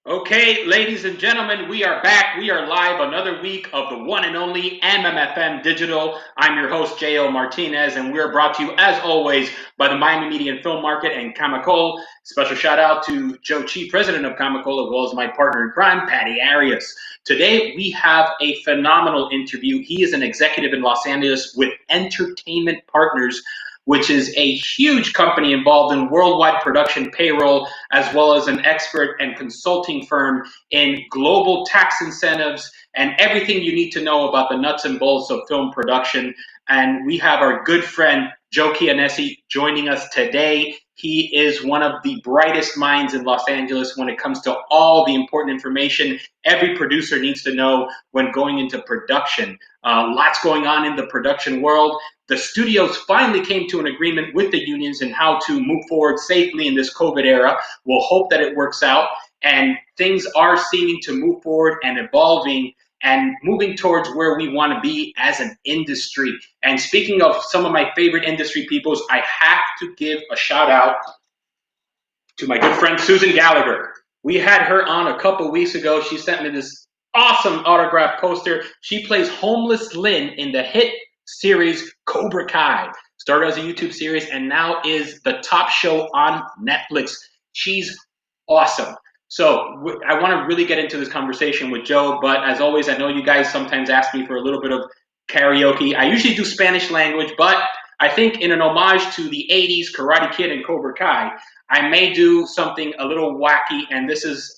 Okay, ladies and gentlemen, we are back. We are live another week of the one and only MMFM Digital. I'm your host, J.O. Martinez, and we're brought to you, as always, by the Miami Media and Film Market and Camacol. Special shout out to Joe Chi, president of Camacol, as well as my partner in crime, Patty Arias. Today, we have a phenomenal interview. He is an executive in Los Angeles with Entertainment Partners, which is a huge company involved in worldwide production payroll, as well as an expert and consulting firm in global tax incentives and everything you need to know about the nuts and bolts of film production. And we have our good friend Joe Chianesi joining us today. He is one of the brightest minds in Los Angeles when it comes to all the important information every producer needs to know when going into production. Lots going on in the production world. The studios finally came to an agreement with the unions and how to move forward safely in this COVID era. We'll hope that it works out, and things are seeming to move forward and evolving and moving towards where we want to be as an industry. And speaking of some of my favorite industry peoples, I have to give a shout out to my good friend Susan Gallagher. We had her on a couple weeks ago. She sent me this awesome autograph poster. She plays Homeless Lynn in the hit series Cobra Kai. Started as a YouTube series and now is the top show on Netflix. She's awesome. So I want to really get into this conversation with Joe, but as always, I know you guys sometimes ask me for a little bit of karaoke. I usually do Spanish language, but I think in an homage to the 80s Karate Kid and Cobra Kai, I may do something a little wacky, and this is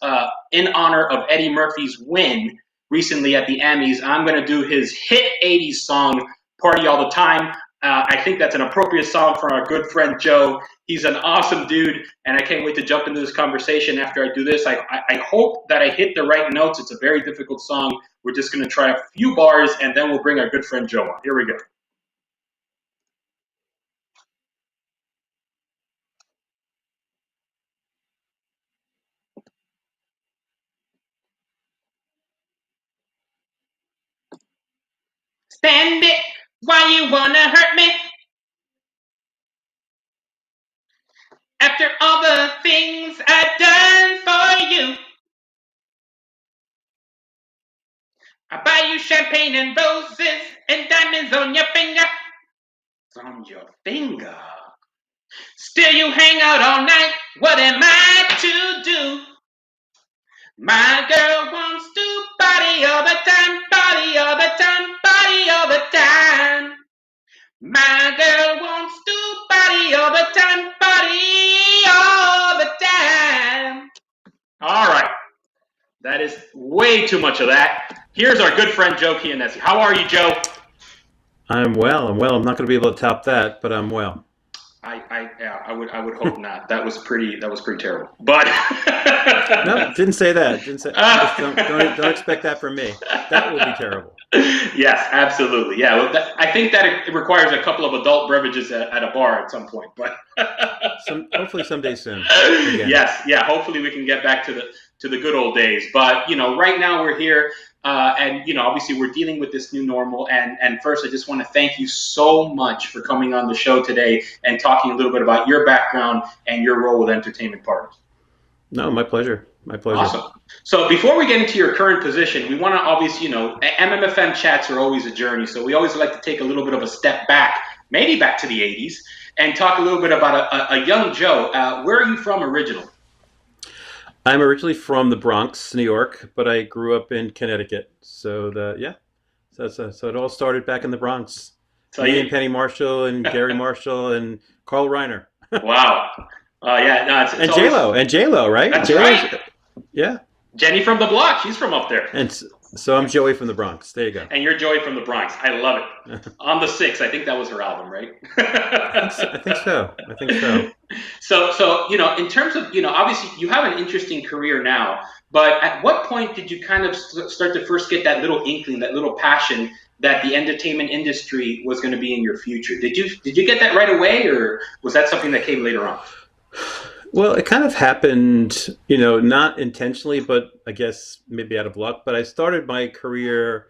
in honor of Eddie Murphy's win recently at the Emmys. I'm going to do his hit 80s song, Party All the Time. I think that's an appropriate song for our good friend Joe. He's an awesome dude, and I can't wait to jump into this conversation after I do this. I hope that I hit the right notes. It's a very difficult song. We're just going to try a few bars, and then we'll bring our good friend Joe on. Here we go. Stand it. Why you wanna hurt me? After all the things I've done for you, I buy you champagne and roses and diamonds on your finger. It's on your finger. Still you hang out all night. What am I to do? My girl wants to party all the time, party all the time, party all the time. My girl wants to party all the time, party all the time. All right. That is way too much of that. Here's our good friend Joe Chianesi. How are you, Joe? I'm well. I'm well. I'm not going to be able to top that, but I'm well. Yeah, I would hope not. That was pretty terrible. But No, didn't say that. Didn't say. Just don't expect that from me. That would be terrible. yes, absolutely. Yeah, well, I think that it requires a couple of adult beverages at a bar at some point. But Hopefully someday soon. Again. yes, yeah. Hopefully we can get back to the good old days. But right now we're here, and obviously we're dealing with this new normal. And first, I just want to thank you so much for coming on the show today and talking a little bit about your background and your role with Entertainment Partners. No, my pleasure. My pleasure. Awesome. So before we get into your current position, we want to obviously, MMFM chats are always a journey. So we always like to take a little bit of a step back, maybe back to the 80s, and talk a little bit about a young Joe. Where are you from originally? I'm originally from the Bronx, New York, but I grew up in Connecticut. So it all started back in the Bronx. So Me you, and Penny Marshall and Gary Marshall and Carl Reiner wow. Yeah, no, it's and J always, Lo right? that's J Lo's, right. yeah. Jenny from the block, she's from up there. So I'm Joey from the Bronx. There you go. And you're Joey from the Bronx. I love it. On the Six, I think that was her album, right? I think so. I think so. So in terms of obviously you have an interesting career now, but at what point did you kind of start to first get that little inkling, that little passion that the entertainment industry was going to be in your future? Did you get that right away, or was that something that came later on? Well, it kind of happened, not intentionally, but I guess maybe out of luck. But I started my career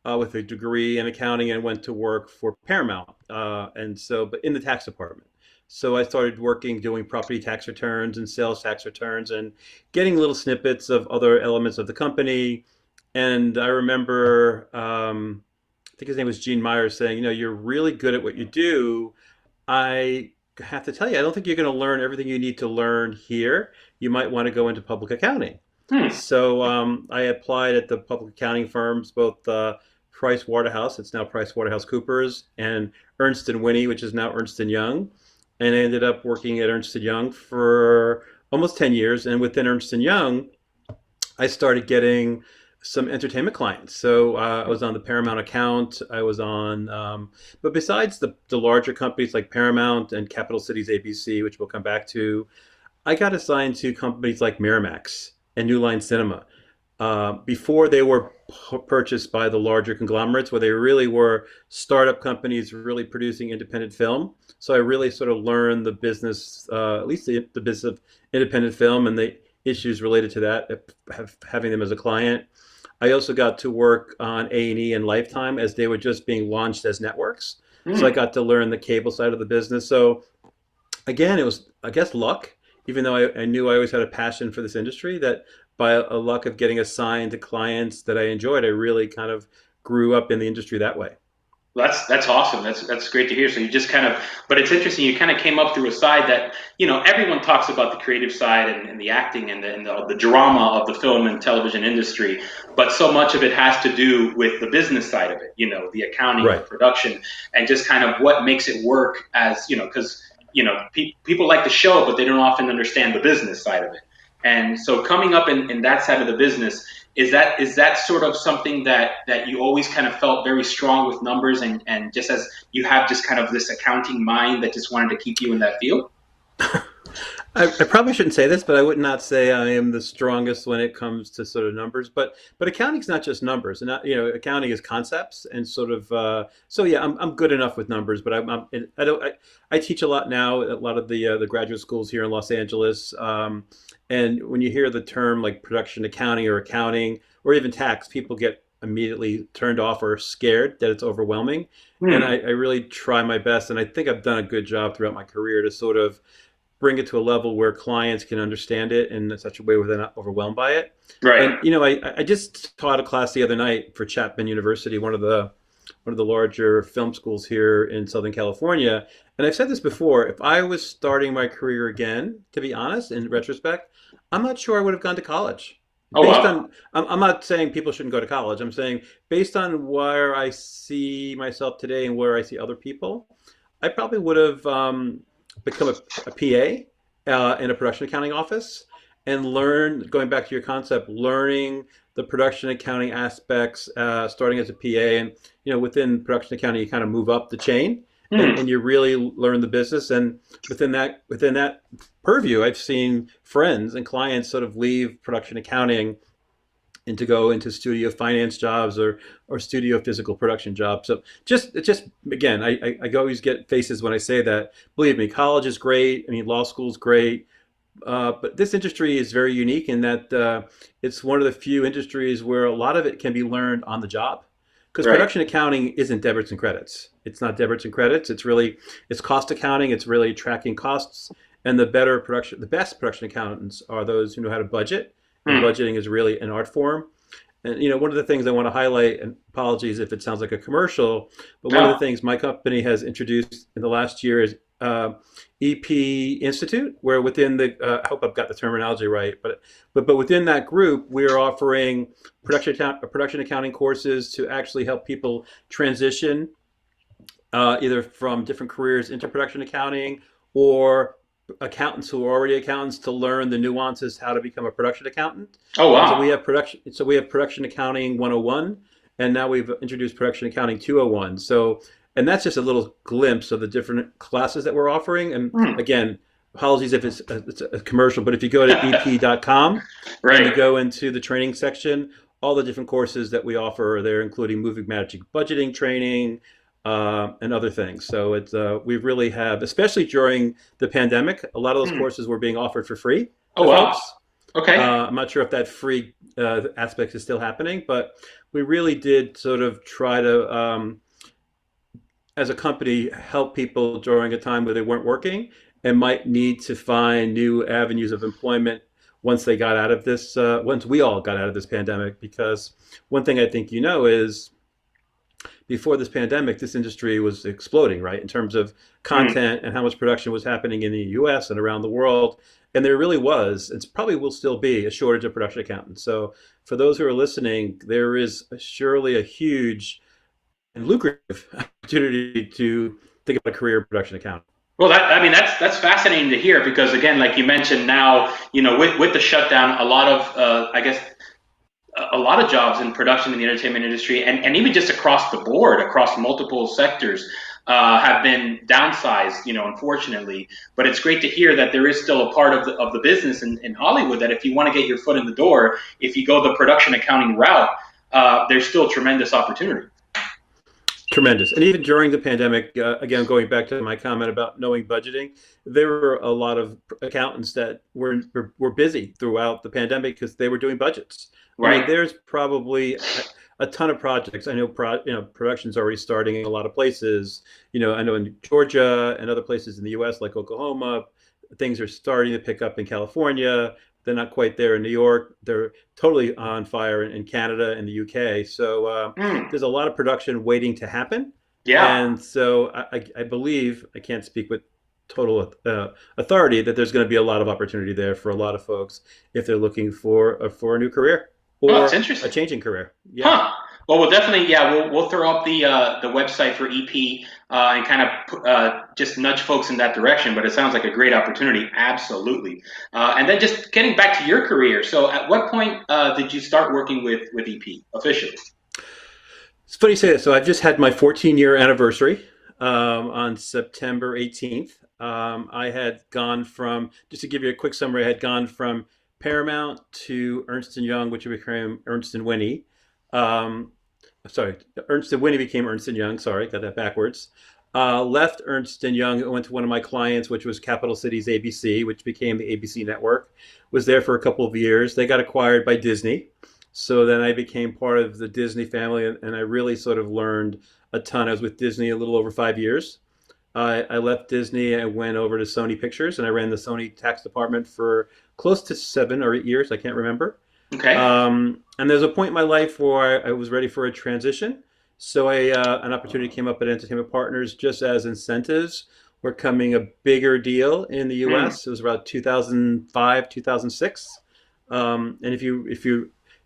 with a degree in accounting and went to work for Paramount, but in the tax department. So I started working doing property tax returns and sales tax returns and getting little snippets of other elements of the company. And I remember, I think his name was Gene Myers saying, you're really good at what you do. I have to tell you, I don't think you're going to learn everything you need to learn here. You might want to go into public accounting. Hmm. So I applied at the public accounting firms, both Price Waterhouse, it's now Price Waterhouse Coopers, and Ernst and Winnie, which is now Ernst and Young. And I ended up working at Ernst and Young for almost 10 years. And within Ernst and Young, I started getting some entertainment clients. So I was on the Paramount account. I was on, but besides the larger companies like Paramount and Capital Cities ABC, which we'll come back to, I got assigned to companies like Miramax and New Line Cinema before they were purchased by the larger conglomerates, where they really were startup companies really producing independent film. So I really sort of learned the business, at least the business of independent film and the issues related to that, having them as a client. I also got to work on A&E and Lifetime as they were just being launched as networks. So I Hmm. got to learn the cable side of the business. So again, it was, I guess, luck, even though I knew I always had a passion for this industry, that by a luck of getting assigned to clients that I enjoyed, I really kind of grew up in the industry that way. That's awesome. That's great to hear. So you just kind of, but it's interesting. You kind of came up through a side that everyone talks about the creative side and the acting and the drama of the film and television industry, but so much of it has to do with the business side of it. The accounting, the Right. production, and just kind of what makes it work as because people like the show, but they don't often understand the business side of it. And so coming up in that side of the business, is that sort of something that you always kind of felt very strong with numbers and just as you have just kind of this accounting mind that just wanted to keep you in that field? I probably shouldn't say this, but I would not say I am the strongest when it comes to sort of numbers. But accounting's not just numbers, and accounting is concepts and sort of. So yeah, I'm good enough with numbers, but I don't I teach a lot now at a lot of the graduate schools here in Los Angeles. And when you hear the term like production accounting or accounting or even tax, people get immediately turned off or scared that it's overwhelming. And Hmm. I really try my best, and I think I've done a good job throughout my career to sort of bring it to a level where clients can understand it in such a way where they're not overwhelmed by it. And Right. I just taught a class the other night for Chapman University, one of the larger film schools here in Southern California. And I've said this before: if I was starting my career again, to be honest, in retrospect, I'm not sure I would have gone to college. Oh Based wow. on, I'm not saying people shouldn't go to college. I'm saying based on where I see myself today and where I see other people, I probably would have become a PA in a production accounting office and going back to your concept, learning the production accounting aspects, starting as a PA. And, within production accounting, you kind of move up the chain Hmm. and you really learn the business. And within that purview, I've seen friends and clients sort of leave production accounting and to go into studio finance jobs or studio physical production jobs. So just again, I always get faces when I say that. Believe me, college is great. I mean, law school is great. But this industry is very unique in that it's one of the few industries where a lot of it can be learned on the job. Because Right. production accounting isn't debits and credits. It's not debits and credits. It's cost accounting. It's really tracking costs. And the best production accountants are those who know how to budget. And Hmm. budgeting is really an art form. And one of the things I want to highlight, and apologies if it sounds like a commercial, but one of the No. things my company has introduced in the last year is EP Institute, where within I hope I've got the terminology right, but within that group, we're offering production accounting courses to actually help people transition either from different careers into production accounting or accountants who are already accountants to learn the nuances how to become a production accountant. Oh And wow. so we have production accounting 101 and now we've introduced production accounting 201. So and that's just a little glimpse of the different classes that we're offering. And Hmm. again, apologies if it's a commercial, but if you go to ep.com and you Right. go into the training section, all the different courses that we offer are there, including moving magic budgeting training, and other things. So we really have, especially during the pandemic, a lot of those Hmm. courses were being offered for free Oh to wow. folks. Okay. I'm not sure if that free aspect is still happening, but we really did sort of try to as a company, help people during a time where they weren't working and might need to find new avenues of employment once they got out of this, once we all got out of this pandemic. Because one thing I think is before this pandemic, this industry was exploding, right, in terms of Mm. content and how much production was happening in the US and around the world. And there really was, and probably will still be, a shortage of production accountants. So, for those who are listening, there is surely a huge and lucrative opportunity to think about a career in production accounting. Well, that's fascinating to hear because again, like you mentioned, now with the shutdown, a lot of I guess a lot of jobs in production in the entertainment industry and even just across the board, across multiple sectors, have been downsized, unfortunately. But it's great to hear that there is still a part of the business in Hollywood that if you want to get your foot in the door, if you go the production accounting route, there's still tremendous opportunity. Tremendous. And even during the pandemic, again, going back to my comment about knowing budgeting, there were a lot of accountants that were busy throughout the pandemic because they were doing budgets. I mean, Right? there's probably a ton of projects. I know, production's already starting in a lot of places. I know in Georgia and other places in the U.S., like Oklahoma, things are starting to pick up in California. They're not quite there in New York. They're totally on fire in Canada and the UK. So Mm, there's a lot of production waiting to happen. yeah. And so I believe, I can't speak with total authority, that there's going to be a lot of opportunity there for a lot of folks if they're looking for a new career Oh, that's or a interesting. changing career. Yeah. Huh. Well, we'll definitely, yeah, we'll throw up the website for EP and kind of just nudge folks in that direction. But it sounds like a great opportunity, absolutely. And then just getting back to your career. So, at what point did you start working with EP officially? It's funny you say that. So I've just had my 14-year anniversary on September 18th. I had gone from, just to give you a quick summary, I had gone from Paramount to Ernst and Young, which became Ernst and Winnie. Um, sorry, Ernst and Winnie became Ernst and Young. Sorry, got that backwards. Left Ernst and Young, went to one of my clients, which was Capital Cities ABC, which became the ABC network. Was there for a couple of years. They got acquired by Disney. So then I became part of the Disney family, and I really sort of learned a ton. I was with Disney a little over 5 years. I left Disney and went over to Sony Pictures, and I ran the Sony tax department for close to 7 or 8 years. I can't remember. Okay. And there's a point in my life where I was ready for a transition. So an opportunity came up at Entertainment Partners just as incentives were coming a bigger deal in the Mm, U.S. It was about 2005, 2006. And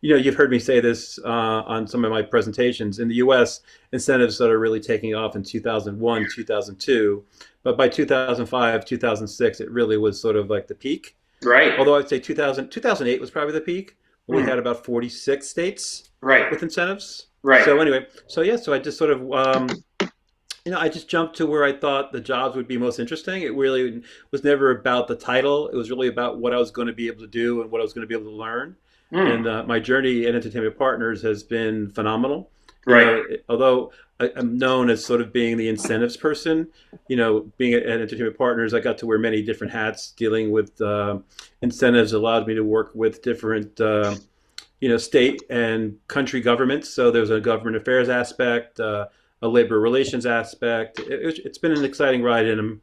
you've heard me say this on some of my presentations. In the U.S., incentives started really taking off in 2001, 2002, but by 2005, 2006, it really was sort of like the peak. right. Although I'd say 2008 was probably the peak when we Mm, had about 46 states right. with incentives. Right. So anyway, so yeah, so I just sort of I just jumped to where I thought the jobs would be most interesting. It really was never about the title. It was really about what I was going to be able to do and what I was going to be able to learn. Mm, And my journey at Entertainment Partners has been phenomenal. right. Although I'm known as sort of being the incentives person, being at Entertainment Partners, I got to wear many different hats. Dealing with incentives allowed me to work with different state and country governments. So there's a government affairs aspect, a labor relations aspect. It's been an exciting ride, and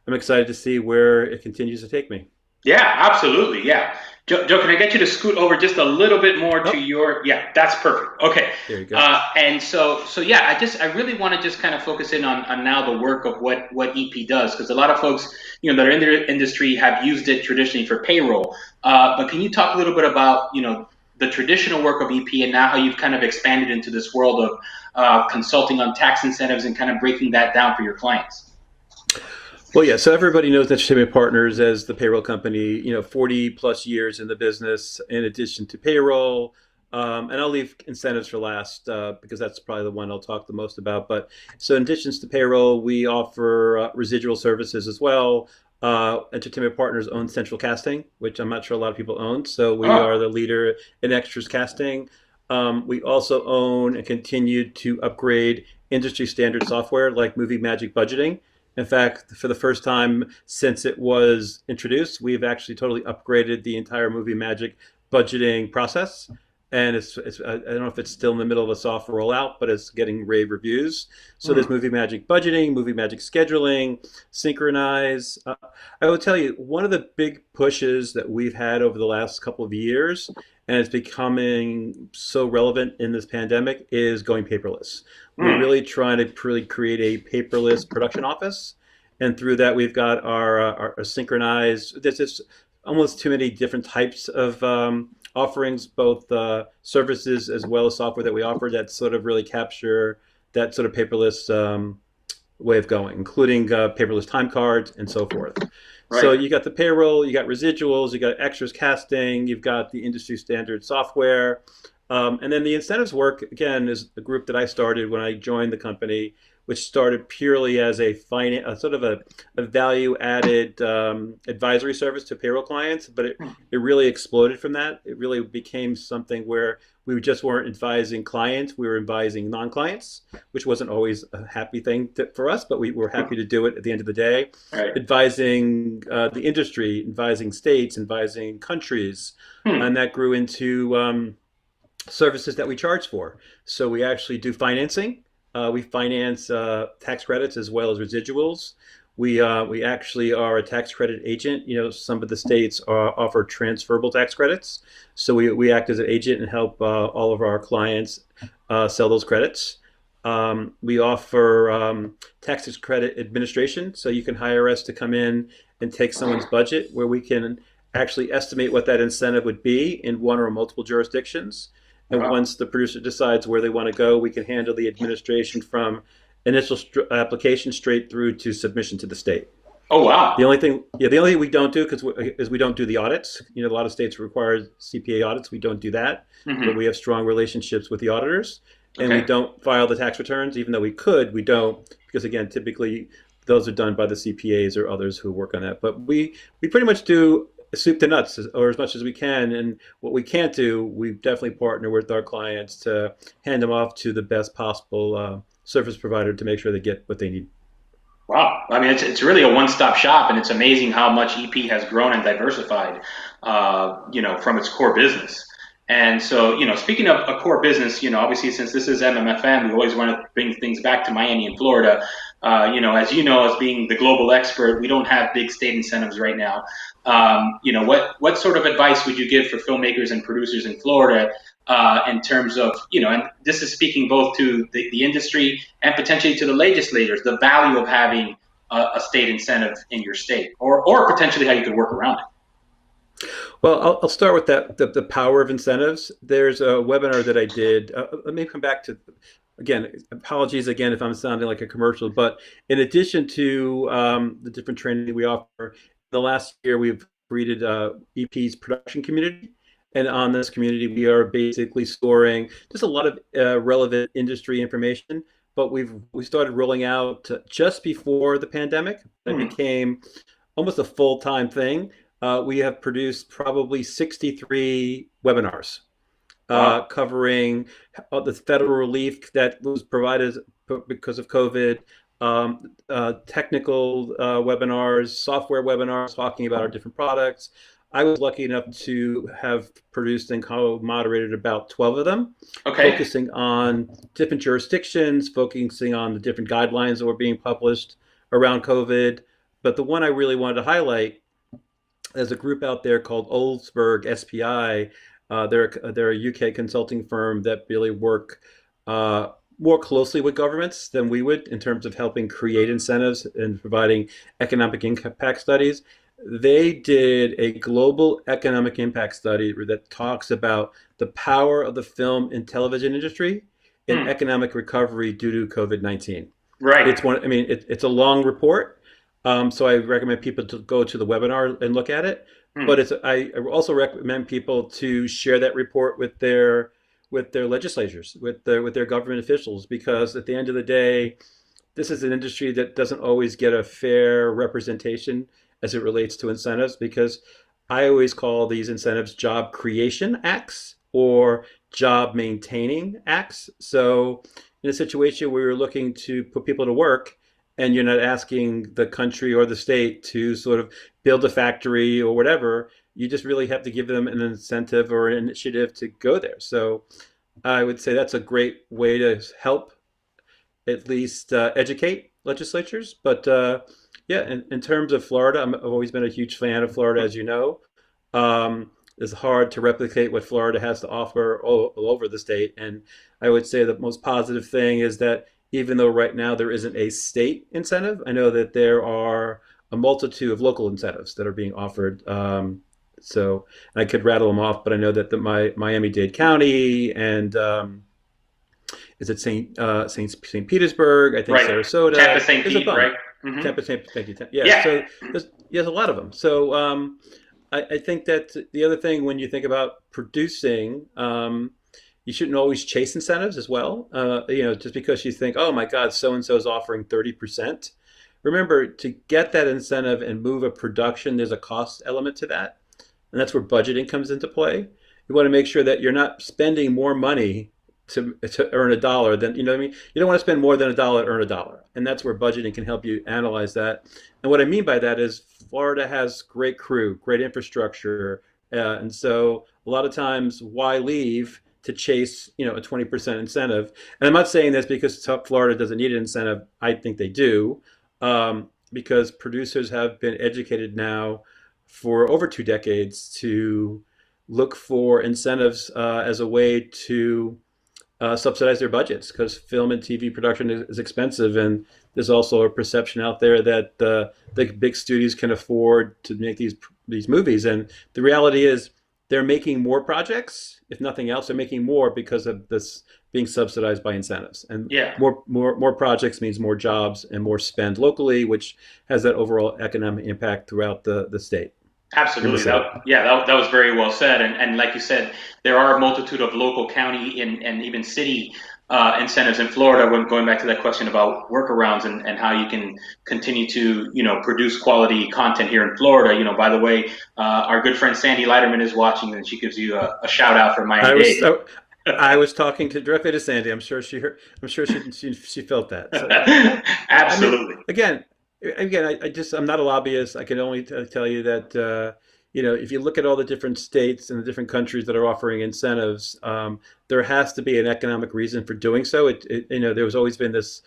I'm excited to see where it continues to take me. Yeah, absolutely. Yeah. Joe, can I get you to scoot over just a little bit more to Oh, your? Yeah, that's perfect. Okay. there you go. And so yeah, I really want to just kind of focus in on now the work of what EP does because a lot of folks that are in the industry have used it traditionally for payroll. But can you talk a little bit about the traditional work of EP and now how you've kind of expanded into this world of consulting on tax incentives and kind of breaking that down for your clients? Well, yeah. So everybody knows Entertainment Partners as the payroll company. 40 plus years in the business, in addition to payroll. And I'll leave incentives for last because that's probably the one I'll talk the most about. But so, in addition to payroll, we offer residual services as well. Entertainment Partners owns Central Casting, which I'm not sure a lot of people own. So we are Oh, the leader in extras casting. We also own and continue to upgrade industry standard software like Movie Magic Budgeting. In fact, for the first time since it was introduced, we've actually totally upgraded the entire Movie Magic budgeting process. and it's I don't know if it's still in the middle of a soft rollout, but it's getting rave reviews. So there's Mm. Movie Magic budgeting, Movie Magic scheduling, Synchronize. I will tell you one of the big pushes that we've had over the last couple of years, and it's becoming so relevant in this pandemic, is going paperless. We're Mm. really trying to really create a paperless production office, and through that we've got our Synchronize. There's just almost too many different types of offerings, both services as well as software that we offer that sort of really capture that sort of paperless way of going, including paperless time cards and so forth. So Right. you got the payroll, you got residuals, you got extras casting, you've got the industry standard software. And then the incentives work, again, is a group that I started when I joined the company, which started purely as a sort of a value added advisory service to payroll clients, but Mm. it really exploded from that. It really became something where we just weren't advising clients, we were advising non-clients, which wasn't always a happy thing for us, but we were happy to do it at the end of the day. Right. Advising the industry, advising states, advising countries, Hmm. and that grew into services that we charge for. So we actually do financing. We finance tax credits as well as residuals. We actually are a tax credit agent. You know, some of the states offer transferable tax credits, so we act as an agent and help all of our clients sell those credits. We offer tax credit administration, so you can hire us to come in and take someone's budget, where we can actually estimate what that incentive would be in one or multiple jurisdictions. And Wow. once the producer decides where they want to go, we can handle the administration from initial application straight through to submission to the state. Oh, wow. The only thing we don't do is we don't do the audits. You know, a lot of states require CPA audits. We don't do that, but Hmm. we have strong relationships with the auditors, and we Okay. don't file the tax returns, even though we could. We don't because again, typically those are done by the CPAs or others who work on that. But we pretty much do soup to nuts, or as much as we can. And what we can't do, we definitely partner with our clients to hand them off to the best possible service provider to make sure they get what they need. Wow. I mean, it's really a one-stop shop, and it's amazing how much EP has grown and diversified, from its core business. And so, speaking of a core business, obviously since this is MMFM, we always want to bring things back to Miami and Florida. As you know, as being the global expert, we don't have big state incentives right now. What sort of advice would you give for filmmakers and producers in Florida in terms of, and this is speaking both to the industry and potentially to the legislators, the value of having a state incentive in your state, or potentially how you could work around it. Well, I'll start with that the power of incentives. There's a webinar that I did. Let me come back to, again, apologies again if I'm sounding like a commercial, but in addition to the different training we offer, the last year we've created EP's production community. And on this community, we are basically storing just a lot of relevant industry information. But we started rolling out just before the pandemic. It Hmm. became almost a full-time thing. We have produced probably 63 webinars Wow. covering the federal relief that was provided because of COVID, technical webinars, software webinars talking about our different products. I was lucky enough to have produced and co-moderated about 12 of them, Okay. focusing on different jurisdictions, focusing on the different guidelines that were being published around COVID. But the one I really wanted to highlight, there's a group out there called Oldsberg SPI. They're a UK consulting firm that really work more closely with governments than we would in terms of helping create incentives and providing economic impact studies. They did a global economic impact study that talks about the power of the film and television industry in Hmm. economic recovery due to COVID-19. Right. It's one. I mean, it's a long report, so I recommend people to go to the webinar and look at it. Hmm. But I also recommend people to share that report with their legislatures, with their government officials, because at the end of the day, this is an industry that doesn't always get a fair representation as it relates to incentives. Because I always call these incentives job creation acts or job maintaining acts. So in a situation where you're looking to put people to work and you're not asking the country or the state to sort of build a factory or whatever, You just really have to give them an incentive or an initiative to go there. So I would say that's a great way to help at least educate legislatures. But yeah, in terms of Florida, I've always been a huge fan of Florida, as you know. It's hard to replicate what Florida has to offer all over the state. And I would say the most positive thing is that even though right now there isn't a state incentive, I know that there are a multitude of local incentives that are being offered. So I could rattle them off, but I know that Miami-Dade County and is it St. Petersburg? I think Right. Tampa Sarasota. St. There's a Pete, bunch. right? Hmm. Tampa, thank you. Yeah. Yeah. So there's a lot of them. So I think that the other thing when you think about producing, you shouldn't always chase incentives as well. Just because you think, oh my God, so and so is offering 30%. Remember, to get that incentive and move a production, there's a cost element to that, and that's where budgeting comes into play. You want to make sure that you're not spending more money to earn a dollar than, you know what I mean? You don't want to spend more than a dollar to earn a dollar. And that's where budgeting can help you analyze that. And what I mean by that is Florida has great crew, great infrastructure. And so a lot of times, why leave to chase, a 20% incentive? And I'm not saying this because Florida doesn't need an incentive. I think they do, because producers have been educated now for over 2 decades to look for incentives as a way to subsidize their budgets, because film and TV production is expensive, and there's also a perception out there that the big studios can afford to make these movies, and the reality is they're making more projects. If nothing else, they're making more because of this being subsidized by incentives, and Yeah. more projects means more jobs and more spend locally, which has that overall economic impact throughout the state. Absolutely. That was very well said. And like you said, there are a multitude of local, county, and even city incentives in Florida. When going back to that question about workarounds and how you can continue to, produce quality content here in Florida. By the way, our good friend Sandy Leiterman is watching, and she gives you a shout out for I was Miami-Dade. so, I was talking directly to Sandy. I'm sure she heard. I'm sure she felt that. So I mean, Absolutely. again, I'm not a lobbyist. I can only tell you that if you look at all the different states and the different countries that are offering incentives, there has to be an economic reason for doing so. There was always been this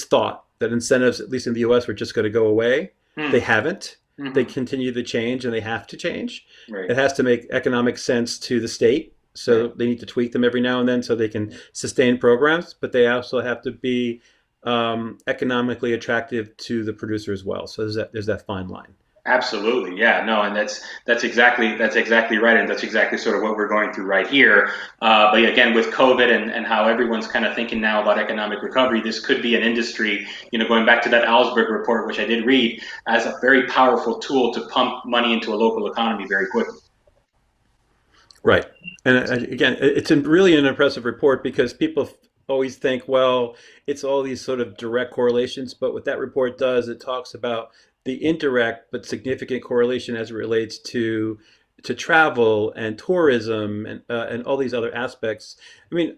thought that incentives, at least in the U.S., were just going to go away. They haven't. They Hmm. continue to change, and they have to change. Right. It has to make economic sense to the state. So Right. they need to tweak them every now and then so they can sustain programs, but they also have to be economically attractive to the producer as well. So there's that fine line. Absolutely, yeah, no, and that's exactly right, and that's exactly sort of what we're going through right here. But yeah, again, with COVID and how everyone's kind of thinking now about economic recovery, this could be an industry, going back to that Alsberg report, which I did read, as a very powerful tool to pump money into a local economy very quickly. Right. And again, it's really an impressive report because people always think, well, it's all these sort of direct correlations. But what that report does, it talks about the indirect but significant correlation as it relates to travel and tourism and all these other aspects. I mean,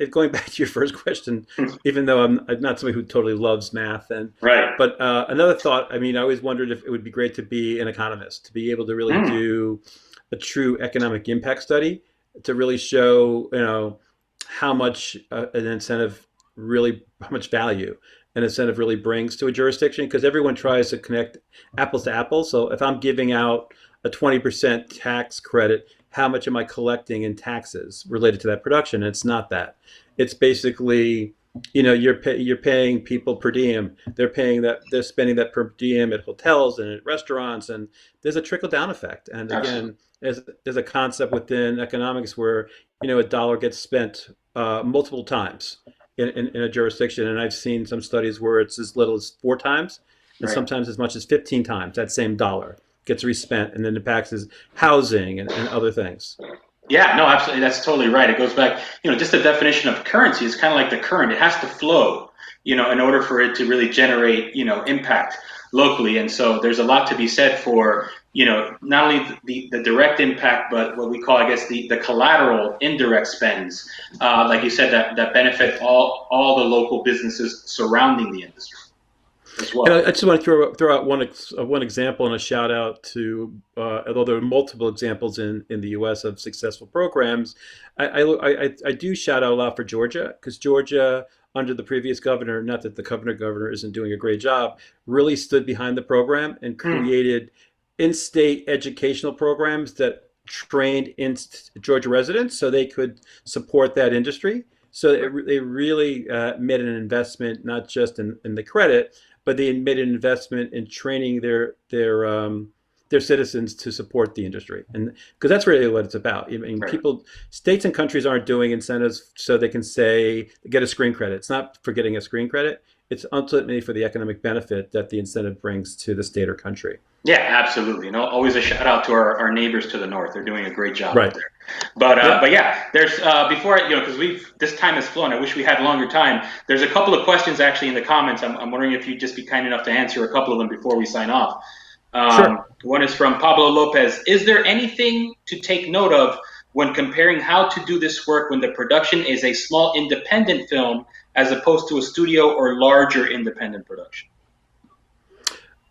going back to your first question, even though I'm not somebody who totally loves math, Right. but another thought. I mean, I always wondered if it would be great to be an economist, to be able to really Mm, do a true economic impact study, to really show, how much an incentive really, how much value an incentive really brings to a jurisdiction, because everyone tries to connect apples to apples. So if I'm giving out a 20% tax credit, how much am I collecting in taxes related to that production? And it's not that. It's basically, you're paying people per diem. They're spending that per diem at hotels and at restaurants, and there's a trickle down effect. And absolutely. again, there's a concept within economics where a dollar gets spent multiple times in a jurisdiction, and I've seen some studies where it's as little as 4 times, and Right. sometimes as much as 15 times that same dollar gets respent, and then impacts is housing and other things. Yeah, no, absolutely. That's totally right. It goes back, just the definition of currency is kind of like the current. It has to flow, in order for it to really generate, impact locally. And so there's a lot to be said for, not only the direct impact, but what we call, I guess, the collateral indirect spends, like you said, that benefit all the local businesses surrounding the industry. as And well. I just want to throw out one example and a shout out to, although there are multiple examples in the U.S. of successful programs, I do shout out a lot for Georgia, because Georgia, under the previous governor, not that the governor isn't doing a great job, really stood behind the program and Hmm. created in-state educational programs that trained in Georgia residents so they could support that industry. So they really made an investment not just in the credit, but they made an investment in training their citizens to support the industry, and because that's really what it's about. I mean, Right. states and countries aren't doing incentives so they can say get a screen credit. It's not for getting a screen credit. It's ultimately for the economic benefit that the incentive brings to the state or country. Yeah, absolutely. Always a shout out to our neighbors to the north. They're doing a great job up Right. there. But Yep. but yeah, there's before because we've this time has flown. I wish we had longer time. There's a couple of questions actually in the comments. I'm wondering if you'd just be kind enough to answer a couple of them before we sign off. Sure. One is from Pablo Lopez. Is there anything to take note of when comparing how to do this work when the production is a small independent film as opposed to a studio or larger independent production?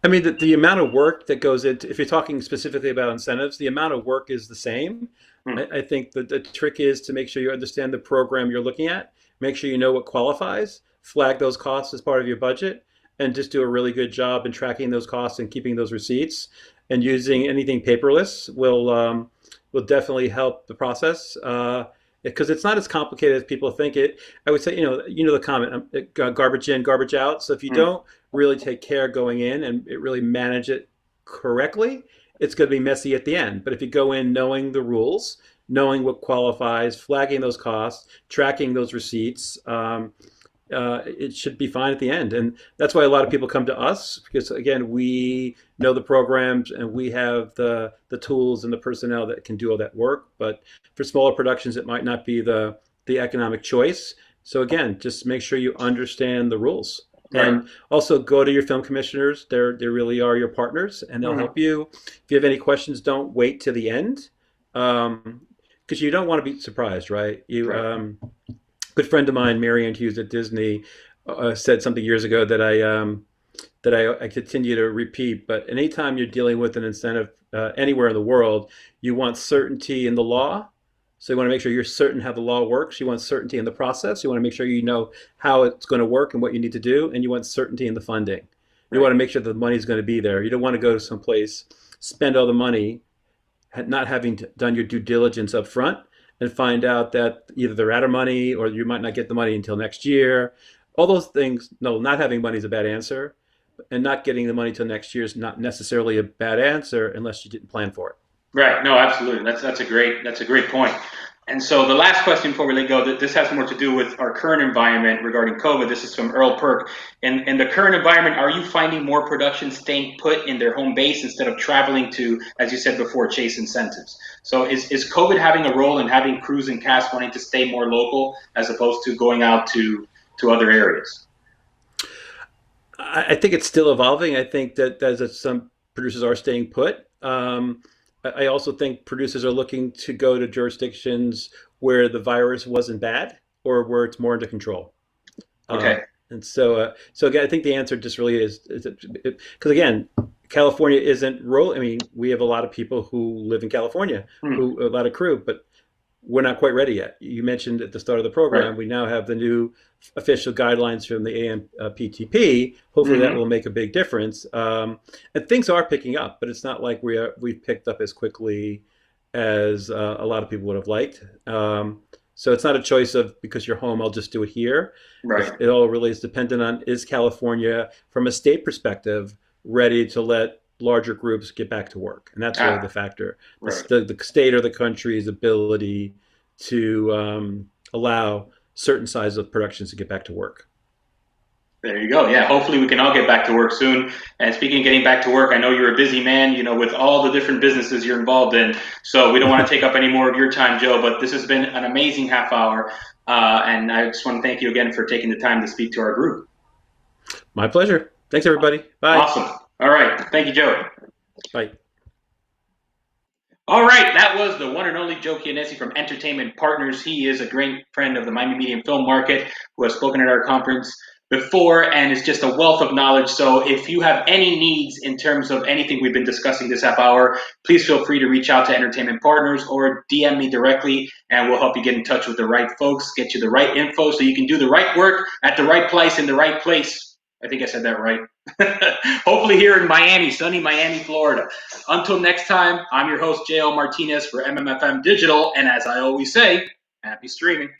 I mean, the amount of work that goes into, if you're talking specifically about incentives, the amount of work is the same. Hmm. I think that the trick is to make sure you understand the program you're looking at, make sure you know what qualifies, flag those costs as part of your budget, and just do a really good job in tracking those costs and keeping those receipts. And using anything paperless will definitely help the process. Because it's not as complicated as people think it. I would say, the comment, garbage in, garbage out. So if you Hmm. don't really take care going in and really manage it correctly, it's going to be messy at the end. But if you go in knowing the rules, knowing what qualifies, flagging those costs, tracking those receipts, it should be fine at the end. And that's why a lot of people come to us, because again, we know the programs and we have the tools and the personnel that can do all that work. But for smaller productions, it might not be the economic choice. So again, just make sure you understand the rules. Right. And also go to your film commissioners. They really are your partners, and they'll Hmm. help you. If you have any questions, don't wait to the end, because you don't want to be surprised, right? Right. Good friend of mine, Marianne Hughes at Disney, said something years ago that I continue to repeat. But anytime you're dealing with an incentive anywhere in the world, you want certainty in the law. So you want to make sure you're certain how the law works. You want certainty in the process. You want to make sure you know how it's going to work and what you need to do, and you want certainty in the funding. You Right. want to make sure that the money is going to be there. You don't want to go to some place, spend all the money, not having done your due diligence up front, and find out that either they're out of money or you might not get the money until next year. All those things, no, not having money is a bad answer, and not getting the money till next year is not necessarily a bad answer unless you didn't plan for it. Right. No, absolutely. That's a great point. And so the last question before we let go, this has more to do with our current environment regarding COVID. This is from Earl Perk. In the current environment, are you finding more production staying put in their home base instead of traveling to, as you said before, chase incentives? So is COVID having a role in having crews and cast wanting to stay more local as opposed to going out to other areas? I think it's still evolving. I think that some producers are staying put. I also think producers are looking to go to jurisdictions where the virus wasn't bad or where it's more under control. Uh, Okay. and so again, I think the answer just really is because again, California isn't rural. I mean, we have a lot of people who live in California, Hmm. who a lot of crew, but we're not quite ready yet. You mentioned at the start of the Right. program, we now have the new official guidelines from the AMPTP. Hopefully, that Hmm. will make a big difference. And things are picking up, but it's not like we've picked up as quickly as a lot of people would have liked. So it's not a choice of because you're home, I'll just do it here. Right. It all really is dependent on is California, from a state perspective, ready to let larger groups get back to work, and that's really the Ah. factor. Right. The state or the country's ability to allow certain size of productions to get back to work. There you go. Yeah, hopefully we can all get back to work soon. And speaking of getting back to work, I know you're a busy man, with all the different businesses you're involved in. So we don't want to take up any more of your time, Joe, but this has been an amazing half hour. And I just want to thank you again for taking the time to speak to our group. My pleasure. Thanks, everybody. Bye. Awesome. All right. Thank you, Joe. Bye. All right, that was the one and only Joe Chianesi from Entertainment Partners. He is a great friend of the Miami Media and Film Market who has spoken at our conference. before, and it's just a wealth of knowledge. So if you have any needs in terms of anything we've been discussing this half hour, please feel free to reach out to Entertainment Partners or DM me directly, and we'll help you get in touch with the right folks, get you the right info so you can do the right work at the right place in the right place. I think I said that right. Hopefully here in Miami, sunny Miami, Florida. Until next time, I'm your host, JL Martinez for MMFM Digital, and as I always say, happy streaming.